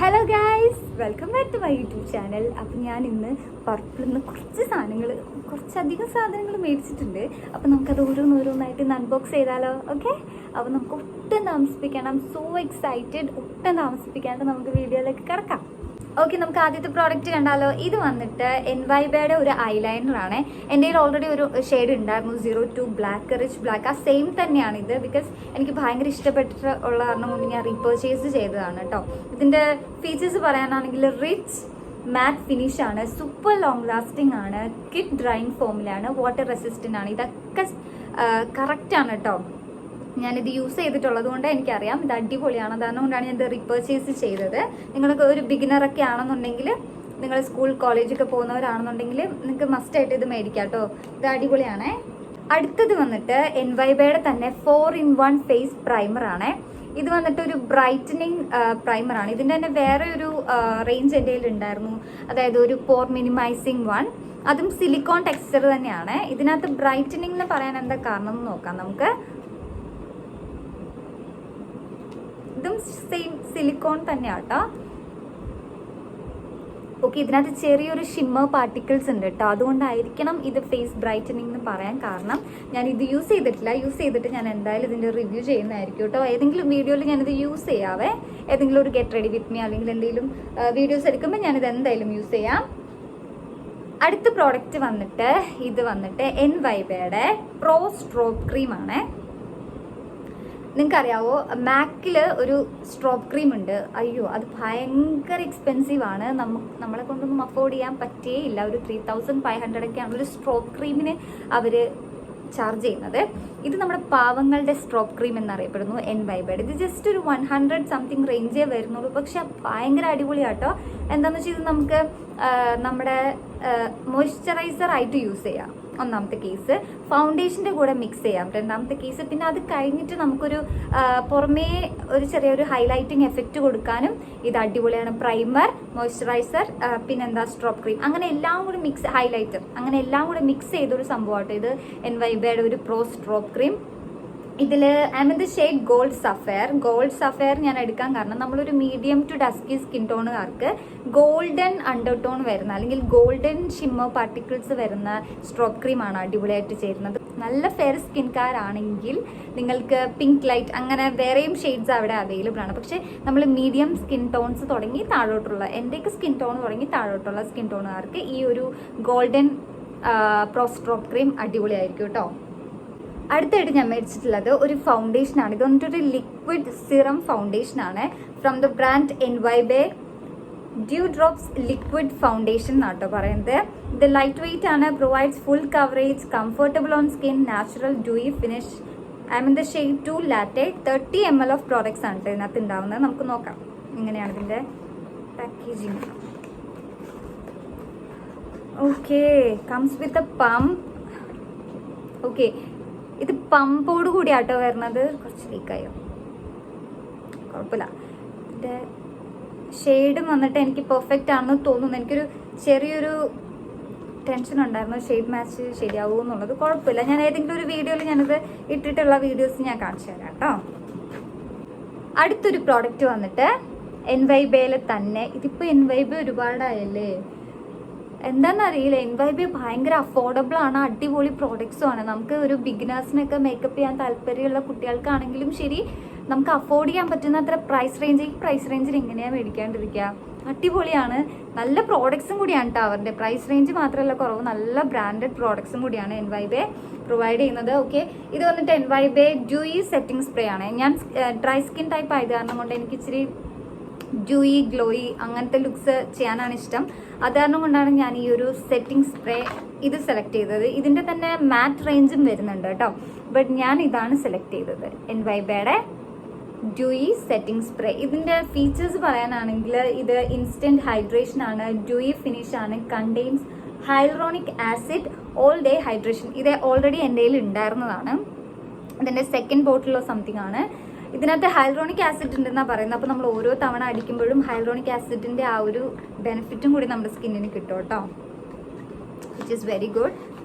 Hello guys, welcome back to my YouTube channel. അപ്പം ഞാൻ ഇന്ന് പർപ്പിളിൽ നിന്ന് കുറച്ചധികം സാധനങ്ങൾ മേടിച്ചിട്ടുണ്ട്. അപ്പം നമുക്കത് ഓരോന്നായിട്ട് ഇന്ന് അൺബോക്സ് ചെയ്താലോ? ഓക്കെ, അപ്പം നമുക്ക് ഒട്ടും താമസിപ്പിക്കണം. So excited. ഒട്ടും താമസിപ്പിക്കാണ്ട് നമുക്ക് വീഡിയോയിലേക്ക് കിടക്കാം. ഓക്കെ, നമുക്ക് ആദ്യത്തെ പ്രോഡക്റ്റ് കണ്ടാലോ. ഇത് വന്നിട്ട് എൻവൈബയുടെ ഒരു ഐലൈനറാണ്. എൻ്റെ കയ്യിൽ ഓൾറെഡി ഒരു ഷെയ്ഡ് ഉണ്ടായിരുന്നു, 02 ബ്ലാക്ക്, റിച്ച് ബ്ലാക്ക്. ആ സെയിം തന്നെയാണ് ഇത്. ബിക്കോസ് എനിക്ക് ഭയങ്കര ഇഷ്ടപ്പെട്ടിട്ടുള്ള കാരണം കൊണ്ട് ഞാൻ റീപർച്ചേസ് ചെയ്തതാണ് കേട്ടോ. ഇതിൻ്റെ ഫീച്ചേഴ്സ് പറയാനാണെങ്കിൽ റിച്ച് മാറ്റ് ഫിനിഷ് ആണ്, സൂപ്പർ ലോങ് ലാസ്റ്റിംഗ് ആണ്, കിഡ് ഡ്രൈയിങ് ഫോമിലാണ്, വാട്ടർ റെസിസ്റ്റൻ്റ് ആണ്. ഇതൊക്കെ കറക്റ്റാണ് കേട്ടോ. ഞാനിത് യൂസ് ചെയ്തിട്ടുള്ളത് കൊണ്ട് എനിക്കറിയാം ഇത് അടിപൊളിയാണ്. അതുകൊണ്ടാണ് ഞാൻ ഇത് റീപർച്ചേസ് ചെയ്തത്. നിങ്ങൾക്ക് ഒരു ബിഗിനറൊക്കെ ആണെന്നുണ്ടെങ്കിൽ, നിങ്ങൾ സ്കൂൾ കോളേജൊക്കെ പോകുന്നവരാണെന്നുണ്ടെങ്കിൽ നിങ്ങൾക്ക് മസ്റ്റായിട്ട് ഇത് മേടിക്കാം കേട്ടോ. ഇത് അടിപൊളിയാണേ. അടുത്തത് വന്നിട്ട് എൻവൈബയുടെ തന്നെ 4-in-1 ഫേസ് പ്രൈമറാണ്. ഇത് വന്നിട്ട് ഒരു ബ്രൈറ്റനിങ് പ്രൈമറാണ്. ഇതിൻ്റെ തന്നെ വേറെ ഒരു റേഞ്ച് എൻ്റെ കയ്യിൽ ഉണ്ടായിരുന്നു, അതായത് ഒരു പോർ മിനിമൈസിങ് വൺ. അതും സിലിക്കോൺ ടെക്സ്ചർ തന്നെയാണ്. ഇതിനകത്ത് ബ്രൈറ്റനിങ് എന്ന് പറയാൻ എന്താ കാരണം എന്ന് നോക്കാം നമുക്ക്. ഇതും സെയിം സിലിക്കോൺ തന്നെയാണ് കേട്ടോ. ഓക്കെ, ഇതിനകത്ത് ചെറിയൊരു ഷിമ്മർ പാർട്ടിക്കിൾസ് ഉണ്ട് കേട്ടോ. അതുകൊണ്ടായിരിക്കണം ഇത് ഫേസ് ബ്രൈറ്റനിങ് എന്ന് പറയാൻ കാരണം. ഞാൻ ഇത് യൂസ് ചെയ്തിട്ടില്ല. യൂസ് ചെയ്തിട്ട് ഞാൻ എന്തായാലും ഇതിൻ്റെ റിവ്യൂ ചെയ്യുന്നതായിരിക്കും കേട്ടോ. ഏതെങ്കിലും വീഡിയോയിൽ ഞാനിത് യൂസ് ചെയ്യാവേ. ഏതെങ്കിലും ഒരു ഗെറ്റ് റെഡി വിത്ത് മീ അല്ലെങ്കിൽ എന്തെങ്കിലും വീഡിയോസ് എടുക്കുമ്പോൾ ഞാനിത് എന്തായാലും യൂസ് ചെയ്യാം. അടുത്ത പ്രോഡക്റ്റ് വന്നിട്ട് ഇത് വന്നിട്ട് എൻവൈബയുടെ പ്രോ സ്ട്രോബ് ക്രീമാണ്. നിങ്ങൾക്കറിയാവോ, മാക്കിൽ ഒരു സ്ട്രോബ് ക്രീം ഉണ്ട്. അയ്യോ, അത് ഭയങ്കര എക്സ്പെൻസീവ് ആണ്. നമ്മളെ കൊണ്ടൊന്നും അഫോർഡ് ചെയ്യാൻ പറ്റേയില്ല. ഒരു 3500 ഒരു സ്ട്രോബ് ക്രീമിന് അവർ ചാർജ് ചെയ്യുന്നത്. ഇത് നമ്മുടെ പാവങ്ങളുടെ സ്ട്രോബ് ക്രീം എന്നറിയപ്പെടുന്നു, എൻവൈബയുടെ. ഇത് ജസ്റ്റ് ഒരു 100 സംതിങ് റേഞ്ചേ വരുന്നുള്ളൂ. പക്ഷെ ഭയങ്കര അടിപൊളിയാട്ടോ. എന്താണെന്ന് വെച്ചാൽ ഇത് നമുക്ക് നമ്മുടെ മോയ്സ്ചറൈസർ ആയിട്ട് യൂസ് ചെയ്യാം. ഒന്നാമത്തെ കേസ്. ഫൗണ്ടേഷൻ്റെ കൂടെ മിക്സ് ചെയ്യാം, രണ്ടാമത്തെ കേസ്. പിന്നെ അത് കഴിഞ്ഞിട്ട് നമുക്കൊരു പുറമേ ഒരു ചെറിയൊരു ഹൈലൈറ്റിംഗ് എഫക്റ്റ് കൊടുക്കാനും ഇത് അടിപൊളിയാണ്. പ്രൈമർ, മോയ്സ്ചറൈസർ, പിന്നെന്താ സ്ട്രോബ് ക്രീം, അങ്ങനെ എല്ലാം കൂടി മിക്സ്, ഹൈലൈറ്റർ, അങ്ങനെ എല്ലാം കൂടി മിക്സ് ചെയ്തൊരു സംഭവമാട്ടോ ഇത് എൻവൈബയുടെ ഒരു പ്രോ സ്ട്രോബ് ക്രീം. ഇതിൽ ദ ഷെയ്ഡ് ഗോൾഡ് സഫയർ ഞാൻ എടുക്കാൻ കാരണം നമ്മളൊരു മീഡിയം ടു ഡസ്കി സ്കിൻ ടോണുകാർക്ക് ഗോൾഡൻ അണ്ടർടോൺ വരുന്ന അല്ലെങ്കിൽ ഗോൾഡൻ ഷിമ്മർ പാർട്ടിക്കിൾസ് വരുന്ന സ്ട്രോബ് ക്രീമാണ് അടിപൊളിയായിട്ട് ചേരുന്നത്. നല്ല ഫെയർ സ്കിൻകാരാണെങ്കിൽ നിങ്ങൾക്ക് പിങ്ക് ലൈറ്റ് അങ്ങനെ വേറെയും ഷെയ്ഡ്സ് അവിടെ അവൈലബിൾ ആണ്. പക്ഷേ നമ്മൾ മീഡിയം സ്കിൻ ടോൺസ് തുടങ്ങി താഴോട്ടുള്ള, എൻ്റെയൊക്കെ സ്കിൻ ടോൺ തുടങ്ങി താഴോട്ടുള്ള സ്കിൻ ടോണുകാർക്ക് ഈ ഒരു ഗോൾഡൻ പ്രോ സ്ട്രോബ് ക്രീം അടിപൊളിയായിരിക്കും കേട്ടോ. അടുത്തായിട്ട് ഞാൻ മേടിച്ചിട്ടുള്ളത് ഒരു ഫൗണ്ടേഷനാണ്. ഇത് വന്നിട്ടൊരു ലിക്വിഡ് സിറം ഫൗണ്ടേഷനാണ് ഫ്രം ദ ബ്രാൻഡ് എൻവൈബെ. ഡ്യൂ ഡ്രോപ്സ് ലിക്വിഡ് ഫൗണ്ടേഷൻ എന്നാട്ടോ പറയുന്നത്. ഇത് ലൈറ്റ് വെയിറ്റ് ആണ്, provides full coverage, comfortable on skin, natural dewy finish. The shade 2 latte. 30 ml of products ആണ് ഇതിനകത്ത് ഉണ്ടാവുന്നത്. നമുക്ക് നോക്കാം ഇങ്ങനെയാണ് ഇതിൻ്റെ packaging. Okay, comes with a pump. Okay, ഇത് പമ്പോട് കൂടിയാട്ടോ വരുന്നത്. കുറച്ച് ലീക്കായോ, കുഴപ്പമില്ല. ഇതിൻ്റെ ഷെയ്ഡും വന്നിട്ട് എനിക്ക് പെർഫെക്റ്റ് ആണെന്ന് തോന്നുന്നു. എനിക്കൊരു ചെറിയൊരു ടെൻഷൻ ഉണ്ടായിരുന്നു ഷെയ്ഡ് മാച്ച് ശരിയാവുമോ എന്നുള്ളത്. കുഴപ്പമില്ല, ഞാൻ ഏതെങ്കിലും ഒരു വീഡിയോയിൽ ഞാനിത് ഇട്ടിട്ടുള്ള വീഡിയോസ് ഞാൻ കാണിച്ചു തരാം കേട്ടോ. അടുത്തൊരു പ്രോഡക്റ്റ് വന്നിട്ട് എൻവൈബയിൽ തന്നെ. ഇതിപ്പോൾ എൻവൈബ ഒരുപാടായല്ലേ, എന്താണെന്നറിയില്ല. എൻവൈബ ഭയങ്കര അഫോർഡബിൾ ആണ്, അടിപൊളി പ്രോഡക്ട്സും ആണ്. നമുക്ക് ഒരു ബിഗിനേഴ്സിനൊക്കെ മേക്കപ്പ് ചെയ്യാൻ താല്പര്യമുള്ള കുട്ടികൾക്കാണെങ്കിലും ശരി, നമുക്ക് അഫോർഡ് ചെയ്യാൻ പറ്റുന്ന അത്ര പ്രൈസ് റേഞ്ച്. ഈ പ്രൈസ് റേഞ്ചിൽ എങ്ങനെയാണ് മേടിക്കാണ്ടിരിക്കുക? അടിപൊളിയാണ്. നല്ല പ്രോഡക്ട്സും കൂടിയാണ് കേട്ടോ അവരുടെ. പ്രൈസ് റേഞ്ച് മാത്രമല്ല കുറവ്, നല്ല ബ്രാൻഡഡ് പ്രോഡക്ട്സും കൂടിയാണ് എൻവൈബെ പ്രൊവൈഡ് ചെയ്യുന്നത്. ഓക്കെ, ഇത് വന്നിട്ട് എൻവൈബെ ഡ്യൂയി സെറ്റിംഗ് സ്പ്രേ ആണ്. ഞാൻ ഡ്രൈ സ്കിൻ ടൈപ്പ് ആയത് കാരണം കൊണ്ട് എനിക്ക് ഇച്ചിരി ഡ്യൂയി ഗ്ലോയി അങ്ങനത്തെ ലുക്സ് ചെയ്യാനാണ് ഇഷ്ടം. അത് കാരണം കൊണ്ടാണ് ഞാൻ ഈ ഒരു സെറ്റിംഗ് സ്പ്രേ ഇത് സെലക്ട് ചെയ്തത്. ഇതിൻ്റെ തന്നെ മാറ്റ് റേഞ്ചും വരുന്നുണ്ട് കേട്ടോ. ബട്ട് ഞാൻ ഇതാണ് സെലക്ട് ചെയ്തത്, എൻവൈബയുടെ ഡ്യൂയി സെറ്റിംഗ് സ്പ്രേ. ഇതിൻ്റെ ഫീച്ചേഴ്സ് പറയാനാണെങ്കിൽ ഇത് ഇൻസ്റ്റൻറ്റ് ഹൈഡ്രേഷൻ ആണ്, ഡ്യൂയി ഫിനിഷ് ആണ്, contains hyaluronic acid, all day hydration. ഇത് ഓൾറെഡി എൻ്റെ കയ്യിൽ ഉണ്ടായിരുന്നതാണ്. ഇതിൻ്റെ സെക്കൻഡ് ബോട്ടിലോ സംതിങ് ആണ്. ഇതിനകത്ത് ഹൈലറോണിക് ആസിഡ് ഉണ്ടെന്നാണ് പറയുന്നത്. അപ്പോൾ നമ്മൾ ഓരോ തവണ അടിക്കുമ്പോഴും ഹൈലറോണിക് ആസിഡിൻ്റെ ആ ഒരു ബെനിഫിറ്റും കൂടി നമ്മുടെ സ്കിന്നിന് കിട്ടും കേട്ടോ, വിച്ച് ഈസ് വെരി ഗുഡ്.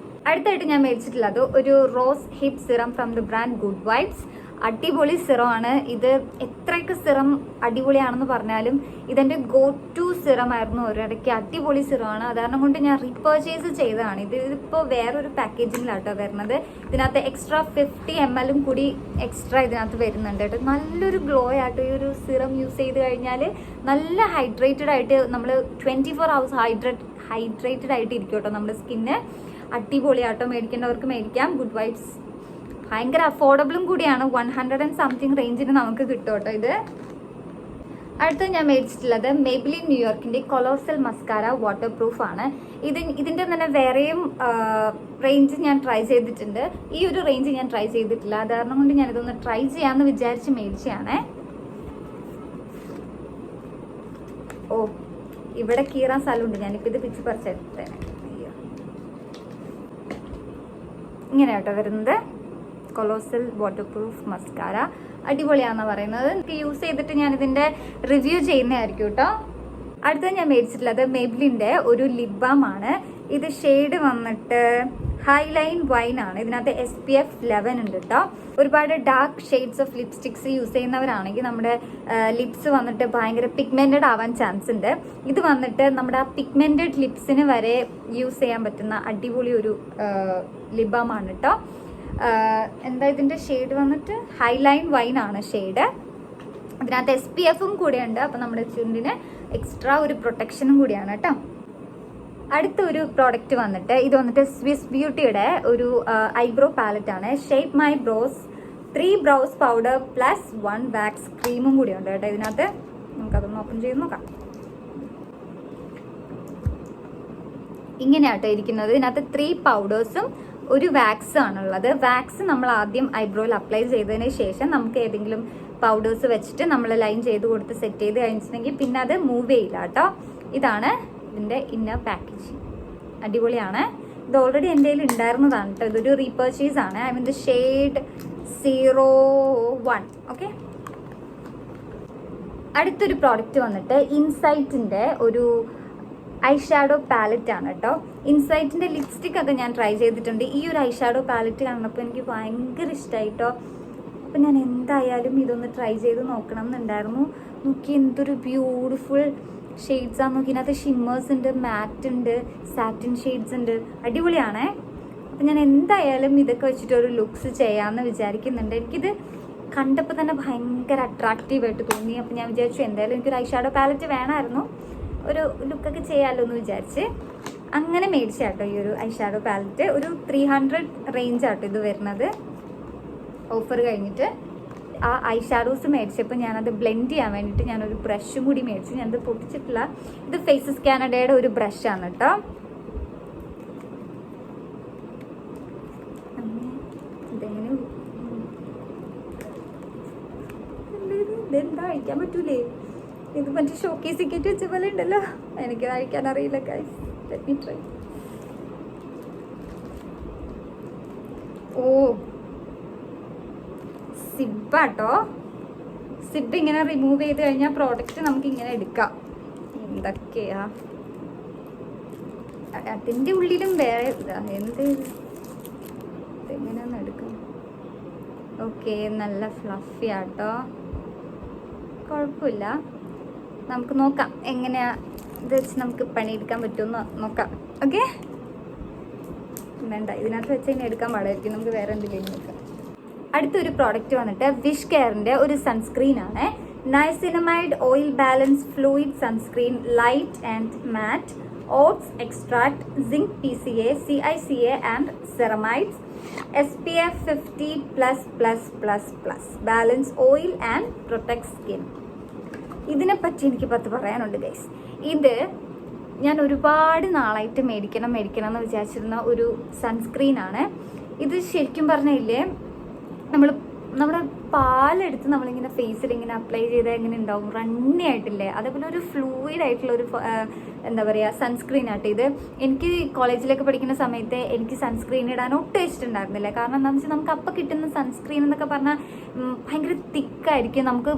അടുത്തായിട്ട് ഞാൻ മേടിച്ചിട്ടുള്ളത് ഒരു rose hip serum from the brand good vibes. അടിപൊളി സിറമാണ് ഇത്. എത്രയൊക്കെ സിറം അടിപൊളിയാണെന്ന് പറഞ്ഞാലും ഇതെൻ്റെ ഗോ ടു സിറമായിരുന്നു ഒരിടയ്ക്ക്. അടിപൊളി സിറമാണ്. അതാണ് കൊണ്ട് ഞാൻ റീപർച്ചേസ് ചെയ്തതാണ്. ഇതിപ്പോൾ വേറൊരു പാക്കേജിങ്ങിലാട്ടോ വരുന്നത്. ഇതിനകത്ത് എക്സ്ട്രാ 50 ml കൂടി എക്സ്ട്രാ ഇതിനകത്ത് വരുന്നുണ്ട് കേട്ടോ. നല്ലൊരു ഗ്ലോ ആയിട്ട് ഈ ഒരു സിറം യൂസ് ചെയ്ത് കഴിഞ്ഞാൽ നല്ല ഹൈഡ്രേറ്റഡ് ആയിട്ട് നമ്മൾ 24 hours ഹൈഡ്രേറ്റഡ് ആയിട്ട് ഇരിക്കും കേട്ടോ നമ്മുടെ സ്കിന്ന്. അടിപൊളിയാട്ടോ. മേടിക്കേണ്ടവർക്ക് മേടിക്കാം. Good vibes. ഭയങ്കര അഫോർഡബിളും കൂടിയാണ്. 100 and something റേഞ്ചിന് നമുക്ക് കിട്ടും കേട്ടോ ഇത്. അടുത്ത ഞാൻ മേടിച്ചിട്ടുള്ളത് മെയ്ബിലിൻ ന്യൂയോർക്കിൻ്റെ കൊളോസൽ മസ്കാര വാട്ടർ പ്രൂഫ് ആണ്. ഇതിൻ്റെ തന്നെ വേറെയും റേഞ്ച് ഞാൻ ട്രൈ ചെയ്തിട്ടുണ്ട്. ഈ ഒരു റേഞ്ച് ഞാൻ ട്രൈ ചെയ്തിട്ടില്ല. അത് കാരണം കൊണ്ട് ഞാനിതൊന്ന് ട്രൈ ചെയ്യാമെന്ന് വിചാരിച്ച് മേടിച്ചതാണേ. ഓ, ഇവിടെ കീറാൻ സ്ഥലമുണ്ട്. ഞാനിപ്പോൾ ഇത് പിച്ച് പറിച്ചെടുത്തേ. ഇങ്ങനെ കേട്ടോ വരുന്നത് കൊളോസൽ വാട്ടർ പ്രൂഫ് മസ്കാര. അടിപൊളിയാണെന്ന് പറയുന്നത്. എനിക്ക് യൂസ് ചെയ്തിട്ട് ഞാനിതിൻ്റെ റിവ്യൂ ചെയ്യുന്നതായിരിക്കും കേട്ടോ. അടുത്ത ഞാൻ മേടിച്ചിട്ടുള്ളത് മെയ്ബിലിൻ്റെ ഒരു ലിപ് ബാം ആണ്. ഇത് ഷെയ്ഡ് വന്നിട്ട് ഹൈലൈൻ വൈൻ ആണ്. ഇതിനകത്ത് SPF 11 ഉണ്ട് കേട്ടോ. ഒരുപാട് dark shades of lipsticks use ചെയ്യുന്നവരാണെങ്കിൽ നമ്മുടെ ലിപ്സ് വന്നിട്ട് ഭയങ്കര പിഗ്മെൻറ്റഡ് ആവാൻ ചാൻസ് ഉണ്ട്. ഇത് വന്നിട്ട് നമ്മുടെ ആ പിഗ്മെൻറ്റഡ് ലിപ്സിന് വരെ യൂസ് ചെയ്യാൻ പറ്റുന്ന അടിപൊളി ഒരു ലിപ് ബാം ആണ് കേട്ടോ. എന്താ ഇതിൻ്റെ ഷെയ്ഡ് വന്നിട്ട് ഹൈലൈൻ വൈൻ ആണ് ഷെയ്ഡ്. ഇതിനകത്ത് SPF-ഉം കൂടെ ഉണ്ട്. അപ്പം നമ്മുടെ ചുണ്ടിന് എക്സ്ട്രാ ഒരു പ്രൊട്ടക്ഷനും കൂടിയാണ് കേട്ടോ. അടുത്തൊരു പ്രോഡക്റ്റ് വന്നിട്ട് ഇത് വന്നിട്ട് സ്വിസ് ബ്യൂട്ടിയുടെ ഒരു ഐബ്രോ പാലറ്റ് ആണ്. Shape my brows 3 brows powder plus 1 wax ക്രീമും കൂടി ഉണ്ട് കേട്ടോ ഇതിനകത്ത്. നമുക്കതൊന്ന് ഓപ്പൺ ചെയ്ത് നോക്കാം. ഇങ്ങനെയാട്ടോ ഇരിക്കുന്നത്. ഇതിനകത്ത് 3 പൗഡേഴ്സും ഒരു വാക്സും ആണുള്ളത്. വാക്സ് നമ്മൾ ആദ്യം ഐബ്രോയിൽ അപ്ലൈ ചെയ്തതിന് ശേഷം നമുക്ക് ഏതെങ്കിലും പൗഡേഴ്സ് വെച്ചിട്ട് നമ്മൾ ലൈൻ ചെയ്ത് കൊടുത്ത് സെറ്റ് ചെയ്ത് കഴിഞ്ഞിട്ടുണ്ടെങ്കിൽ പിന്നെ അത് മൂവ് ചെയ്യില്ല കേട്ടോ. ഇതാണ് ഇതിൻ്റെ ഇന്നർ പാക്കേജിങ്. അടിപൊളിയാണ്. ഇത് ഓൾറെഡി എൻ്റെ കയ്യിൽ ഉണ്ടായിരുന്നതാണ് കേട്ടോ. ഇതൊരു റീപർച്ചേസ് ആണ്. I mean the shade 01. Okay. അടുത്തൊരു പ്രോഡക്റ്റ് വന്നിട്ട് ഇൻസൈറ്റിൻ്റെ ഒരു ഐ ഷാഡോ പാലറ്റ് ആണ് കേട്ടോ. ഇൻസൈറ്റിൻ്റെ ലിപ്സ്റ്റിക് ഒക്കെ ഞാൻ ട്രൈ ചെയ്തിട്ടുണ്ട്. ഈ ഒരു ഐ ഷാഡോ പാലറ്റ് കാണുന്നപ്പോൾ എനിക്ക് ഭയങ്കര ഇഷ്ടമായിട്ടോ. അപ്പം ഞാൻ എന്തായാലും ഇതൊന്ന് ട്രൈ ചെയ്ത് നോക്കണം എന്നുണ്ടായിരുന്നു. നോക്കി എന്തൊരു ബ്യൂട്ടിഫുൾ ഷെയ്ഡ്സ് ആണ്. നോക്കി ഇതിനകത്ത് ഷിമ്മേഴ്സ് ഉണ്ട്, മാറ്റ് ഉണ്ട്, സാറ്റിൻ ഷെയ്ഡ്സ് ഉണ്ട്. അടിപൊളിയാണേ. അപ്പം ഞാൻ എന്തായാലും ഇതൊക്കെ വെച്ചിട്ട് ഒരു ലുക്സ് ചെയ്യാമെന്ന് വിചാരിക്കുന്നുണ്ട്. എനിക്കിത് കണ്ടപ്പോൾ തന്നെ ഭയങ്കര അട്രാക്റ്റീവായിട്ട് തോന്നി. അപ്പം ഞാൻ വിചാരിച്ചു എന്തായാലും എനിക്കൊരു ഐ ഷാഡോ പാലറ്റ് വേണമായിരുന്നു. ഒരു ലുക്കൊക്കെ ചെയ്യാമല്ലോ എന്ന് വിചാരിച്ച് അങ്ങനെ മേടിച്ചാട്ടോ ഈ ഒരു ഐ ഷാഡോ പാലറ്റ്. ഒരു 300 റേഞ്ച് ആട്ടോ ഇത് വരുന്നത്. ഓഫർ കഴിഞ്ഞിട്ട് ആ ഐ ഷാഡോസ് മേടിച്ചപ്പോൾ ഞാനത് ബ്ലെൻഡ് ചെയ്യാൻ വേണ്ടിയിട്ട് ഞാനൊരു ബ്രഷും കൂടി മേടിച്ചു. ഞാനത് പൊട്ടിച്ചിട്ടില്ല. ഇത് ഫേസസ് കാനഡയുടെ ഒരു ബ്രഷാണ് കേട്ടോ. ഇതെങ്ങനെ ഇതെന്താ അഴിക്കാൻ പറ്റൂലേ? ഇത് മറ്റേ ഷോക്കേസ് കയറ്റി വെച്ച പോലെ ഉണ്ടല്ലോ. എനിക്കത് അഴിക്കാൻ അറിയില്ല guys. Let me try. Oh, സിബാട്ടോ. സിബ് ഇങ്ങനെ റിമൂവ് ചെയ്ത് കഴിഞ്ഞാൽ പ്രോഡക്റ്റ് നമുക്ക് ഇങ്ങനെ എടുക്കാം. എന്തൊക്കെയാ അതിൻ്റെ ഉള്ളിലും വേറെ ഇതാ. എന്ത് ഇതെങ്ങനെയൊന്ന് എടുക്കാം. ഓക്കെ, നല്ല ഫ്ലഫി ആട്ടോ. കുഴപ്പമില്ല. നമുക്ക് നോക്കാം എങ്ങനെയാ ഇത് വെച്ച് നമുക്ക് പണിയെടുക്കാൻ പറ്റുമെന്ന് നോക്കാം. ഓക്കെ, വേണ്ട ഇതിനകത്ത് വെച്ച് കഴിഞ്ഞാൽ എടുക്കാൻ പാടായിരിക്കും. നമുക്ക് വേറെ എന്തെങ്കിലും നോക്കാം. അടുത്തൊരു പ്രോഡക്റ്റ് വന്നിട്ട് വിഷ് കെയറിൻ്റെ ഒരു സൺസ്ക്രീൻ ആണ്. Niacinamide oil balance fluid sunscreen, light and matte, oats extract, zinc PCA, CICA and ceramides, SPF 50++++, balance oil and protect skin. ഇതിനെപ്പറ്റി എനിക്ക് 10 പറയാനുണ്ട് ഗൈസ്. ഇത് ഞാൻ ഒരുപാട് നാളായിട്ട് മേടിക്കണം എന്ന് വിചാരിച്ചിരുന്ന ഒരു സൺസ്ക്രീനാണ്. ഇത് ശരിക്കും പറഞ്ഞില്ലേ, നമ്മുടെ പാലെടുത്ത് നമ്മളിങ്ങനെ ഫേസിൽ ഇങ്ങനെ അപ്ലൈ ചെയ്താൽ എങ്ങനെ ഉണ്ടാവും, റണ്ണി ആയിട്ടില്ലേ, അതേപോലെ ഒരു ഫ്ലൂയിഡ് ആയിട്ടുള്ള ഒരു എന്താ പറയുക സൺസ്ക്രീൻ ആയിട്ട്. ഇത് എനിക്ക് കോളേജിലൊക്കെ പഠിക്കുന്ന സമയത്ത് എനിക്ക് സൺസ്ക്രീൻ ഇടാൻ ഒട്ടും ഇഷ്ടമുണ്ടായിരുന്നില്ല. കാരണം എന്താണെന്ന് വെച്ചാൽ നമുക്ക് അപ്പം കിട്ടുന്ന സൺസ്ക്രീൻ എന്നൊക്കെ പറഞ്ഞാൽ ഭയങ്കര തിക്കായിരിക്കും. നമുക്ക്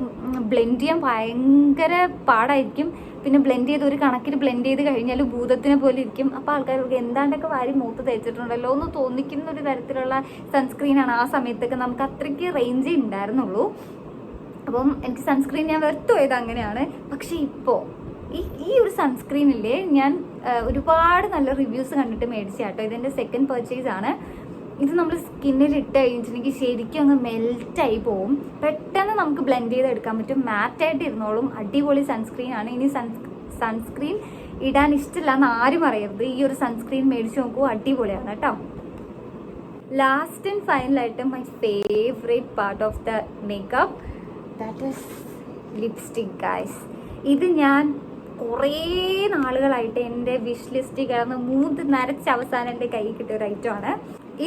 ബ്ലെൻഡ് ചെയ്യാൻ ഭയങ്കര പാടായിരിക്കും. പിന്നെ ബ്ലെൻഡ് ചെയ്ത് ഒരു കണക്കിന് ബ്ലെൻഡ് ചെയ്ത് കഴിഞ്ഞാൽ ഭൂതത്തിനെ പോലെ ഇരിക്കും. അപ്പോൾ ആൾക്കാർക്ക് എന്താണ്ടൊക്കെ വാരി മൂത്ത് തേച്ചിട്ടുണ്ടല്ലോ എന്ന് തോന്നിക്കുന്ന ഒരു തരത്തിലുള്ള സൺസ്ക്രീനാണ്. ആ സമയത്തൊക്കെ നമുക്ക് അത്രയ്ക്ക് റേഞ്ച് ഉണ്ടായിരുന്നു. ഉണ്ടായിരുന്നുള്ളൂ. അപ്പം എനിക്ക് സൺസ്ക്രീൻ ഞാൻ വെറുത്തു പോയത് അങ്ങനെയാണ്. പക്ഷേ ഇപ്പോൾ ഈ ഒരു സൺസ്ക്രീനില്ലേ ഞാൻ ഒരുപാട് നല്ല റിവ്യൂസ് കണ്ടിട്ട് മേടിച്ച കേട്ടോ. ഇതെൻ്റെ സെക്കൻഡ് പർച്ചേസ് ആണ്. ഇത് നമ്മൾ സ്കിന്നിൽ ഇട്ട് കഴിഞ്ഞിട്ടുണ്ടെങ്കിൽ ശരിക്കും അങ്ങ് മെൽറ്റായി പോവും. പെട്ടെന്ന് നമുക്ക് ബ്ലെൻഡ് ചെയ്ത് എടുക്കാൻ പറ്റും. മാറ്റായിട്ട് ഇരുന്നോളും. അടിപൊളി സൺസ്ക്രീൻ ആണ്. ഇനി സൺസ്ക്രീൻ ഇടാൻ ഇഷ്ടമില്ല എന്ന് ആരും പറയരുത്. ഈ ഒരു സൺസ്ക്രീൻ മേടിച്ച് നോക്കൂ, അടിപൊളിയാണ് കേട്ടോ. ലാസ്റ്റ് ആൻഡ് ഫൈനലായിട്ട് my favourite part of the makeup, that is lipstick guys. ഇത് ഞാൻ കുറേ നാളുകളായിട്ട് എൻ്റെ വിഷ് ലിസ്റ്റിൽ കിടന്ന് മൂന്ന് നരച്ച അവസാനം എൻ്റെ കയ്യിൽ കിട്ടിയ ഒരു ഐറ്റമാണ്.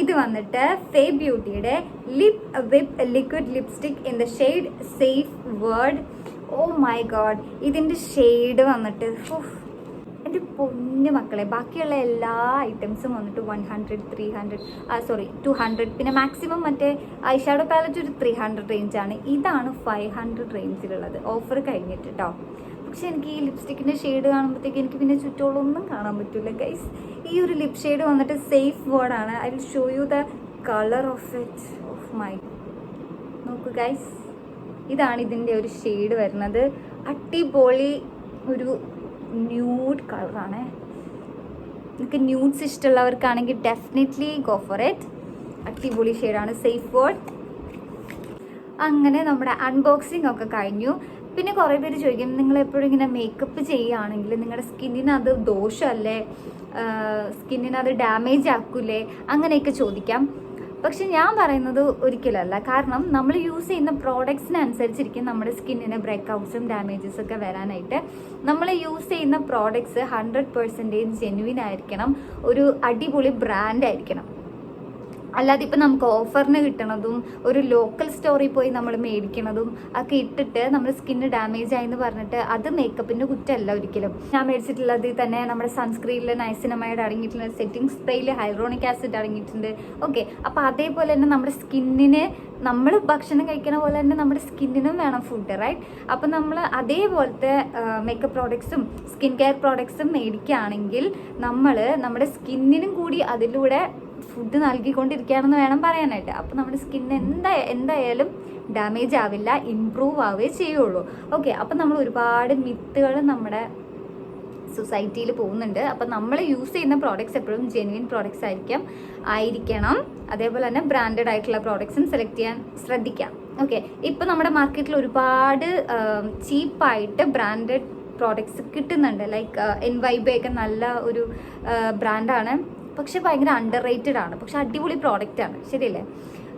ഇത് വന്നിട്ട് ഫേ ബ്യൂട്ടിയുടെ lip whip liquid lipstick in the shade safe word. Oh my god, ഇതിൻ്റെ ഷെയ്ഡ് വന്നിട്ട് എൻ്റെ പൊന്നു മക്കളെ, ബാക്കിയുള്ള എല്ലാ ഐറ്റംസും വന്നിട്ട് 100, 300 200, പിന്നെ മാക്സിമം മറ്റേ ഐഷാഡോ പാലറ്റ് ഒരു 300 റേഞ്ചാണ്. ഇതാണ് 500 റേഞ്ചിലുള്ളത്, ഓഫർ കഴിഞ്ഞിട്ട് കേട്ടോ. പക്ഷെ എനിക്ക് ഈ ലിപ്സ്റ്റിക്കിൻ്റെ ഷെയ്ഡ് കാണുമ്പോഴത്തേക്ക് എനിക്ക് പിന്നെ ചുറ്റോളൊന്നും കാണാൻ പറ്റില്ല ഗൈസ്. ഈ ഒരു ലിപ് ഷെയ്ഡ് വന്നിട്ട് സേഫ് വേർഡാണ്. I will show you the colour of it. Of my, നോക്കൂ ഗൈസ്, ഇതാണ് ഇതിൻ്റെ ഒരു ഷെയ്ഡ് വരുന്നത്. അടിപൊളി ഒരു ന്യൂഡ് കളറാണ്. നിങ്ങൾക്ക് ന്യൂഡ്സ് ഇഷ്ടമുള്ളവർക്കാണെങ്കിൽ ഡെഫിനറ്റ്ലി ഗോ ഫോർ ഇറ്റ്. അടിപൊളി ഷെയ്ഡാണ്, സേഫ് വേർഡ്. അങ്ങനെ നമ്മുടെ അൺബോക്സിംഗ് ഒക്കെ കഴിഞ്ഞു. പിന്നെ കുറേ പേര് ചോദിക്കും, നിങ്ങൾ എപ്പോഴും ഇങ്ങനെ മേക്കപ്പ് ചെയ്യുകയാണെങ്കിൽ നിങ്ങളുടെ സ്കിന്നിന് അത് ദോഷമല്ലേ, സ്കിന്നിന് അത് ഡാമേജ് ആക്കൂലേ, അങ്ങനെയൊക്കെ ചോദിക്കാം. പക്ഷെ ഞാൻ പറയുന്നത് ഒരിക്കലല്ല. കാരണം നമ്മൾ യൂസ് ചെയ്യുന്ന പ്രോഡക്ട്സിനനുസരിച്ചിരിക്കും നമ്മുടെ സ്കിന്നിന് ബ്രേക്ക്ഔട്ട്സും ഡാമേജസും ഒക്കെ വരാനായിട്ട്. നമ്മൾ യൂസ് ചെയ്യുന്ന പ്രോഡക്ട്സ് 100% ജെന്യുവിൻ ആയിരിക്കണം, ഒരു അടിപൊളി ബ്രാൻഡ് ആയിരിക്കണം. അല്ലാതെ ഇപ്പം നമുക്ക് ഓഫറിന് കിട്ടണതും ഒരു ലോക്കൽ സ്റ്റോറിൽ പോയി നമ്മൾ മേടിക്കണതും ഒക്കെ ഇട്ടിട്ട് നമ്മുടെ സ്കിന്ന് ഡാമേജ് ആയെന്ന് പറഞ്ഞിട്ട് അത് മേക്കപ്പിൻ്റെ കുറ്റമല്ല ഒരിക്കലും. ഞാൻ മേടിച്ചിട്ടുള്ളത് തന്നെ നമ്മുടെ സൺസ്ക്രീനിൽ നൈസിനമൈഡ് അടങ്ങിയിട്ടുണ്ട്, സെറ്റിംഗ് സ്പ്രേയിൽ ഹൈഡ്രോണിക് ആസിഡ് അടങ്ങിയിട്ടുണ്ട്. ഓക്കെ, അപ്പോൾ അതേപോലെ തന്നെ നമ്മുടെ സ്കിന്നിന് നമ്മൾ ഭക്ഷണം കഴിക്കണ പോലെ തന്നെ നമ്മുടെ സ്കിന്നിനും വേണം ഫുഡ്, റൈറ്റ്? അപ്പം നമ്മൾ അതേപോലത്തെ മേക്കപ്പ് പ്രോഡക്ട്സും സ്കിൻ കെയർ പ്രോഡക്ട്സും മേടിക്കുകയാണെങ്കിൽ നമ്മൾ നമ്മുടെ സ്കിന്നിനും കൂടി അതിലൂടെ ഫുഡ് നൽകിക്കൊണ്ടിരിക്കുകയാണെന്ന് വേണം പറയാനായിട്ട്. അപ്പോൾ നമ്മുടെ സ്കിന്ന് എന്തായാലും ഡാമേജ് ആവില്ല, ഇമ്പ്രൂവ് ആവുകയേ ചെയ്യുള്ളൂ. ഓക്കെ, അപ്പം നമ്മൾ ഒരുപാട് മിത്തുകൾ നമ്മുടെ സൊസൈറ്റിയിൽ പോകുന്നുണ്ട്. അപ്പം നമ്മൾ യൂസ് ചെയ്യുന്ന പ്രോഡക്ട്സ് എപ്പോഴും ജെന്യുവിൻ പ്രോഡക്ട്സ് ആയിരിക്കണം. അതേപോലെ തന്നെ ബ്രാൻഡഡ് ആയിട്ടുള്ള പ്രോഡക്ട്സും സെലക്ട് ചെയ്യാൻ ശ്രദ്ധിക്കാം. ഓക്കെ, ഇപ്പം നമ്മുടെ മാർക്കറ്റിൽ ഒരുപാട് ചീപ്പായിട്ട് ബ്രാൻഡഡ് പ്രോഡക്ട്സ് കിട്ടുന്നുണ്ട്. ലൈക്ക് എൻവൈബ ഒക്കെ നല്ല ഒരു ബ്രാൻഡാണ്, പക്ഷെ ഭയങ്കര അണ്ടർ റേറ്റഡ് ആണ്, പക്ഷെ അടിപൊളി പ്രോഡക്റ്റ് ആണ്. ശരിയല്ലേ?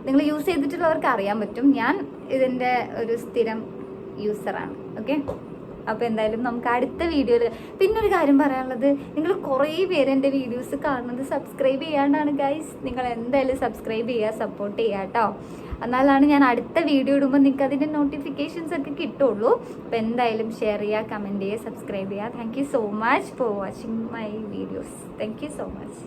നിങ്ങൾ യൂസ് ചെയ്തിട്ടുള്ളവർക്ക് അറിയാൻ പറ്റും. ഞാൻ ഇതിൻ്റെ ഒരു സ്ഥിരം യൂസറാണ്. ഓക്കെ, അപ്പോൾ എന്തായാലും നമുക്ക് അടുത്ത വീഡിയോയിൽ. പിന്നൊരു കാര്യം പറയാനുള്ളത്, നിങ്ങൾ കുറേ പേര് എൻ്റെ വീഡിയോസ് കാണുന്നത് സബ്സ്ക്രൈബ് ചെയ്യാണ്ടാണ് ഗൈസ്. നിങ്ങൾ എന്തായാലും സബ്സ്ക്രൈബ് ചെയ്യുക, സപ്പോർട്ട് ചെയ്യുക കേട്ടോ. എന്നാലാണ് ഞാൻ അടുത്ത വീഡിയോ ഇടുമ്പോൾ നിങ്ങൾക്ക് അതിൻ്റെ നോട്ടിഫിക്കേഷൻസ് ഒക്കെ കിട്ടുള്ളൂ. അപ്പോൾ എന്തായാലും ഷെയർ ചെയ്യുക, കമൻറ്റ് ചെയ്യുക, സബ്സ്ക്രൈബ് ചെയ്യുക. Thank you so much for watching my videos. Thank you so much.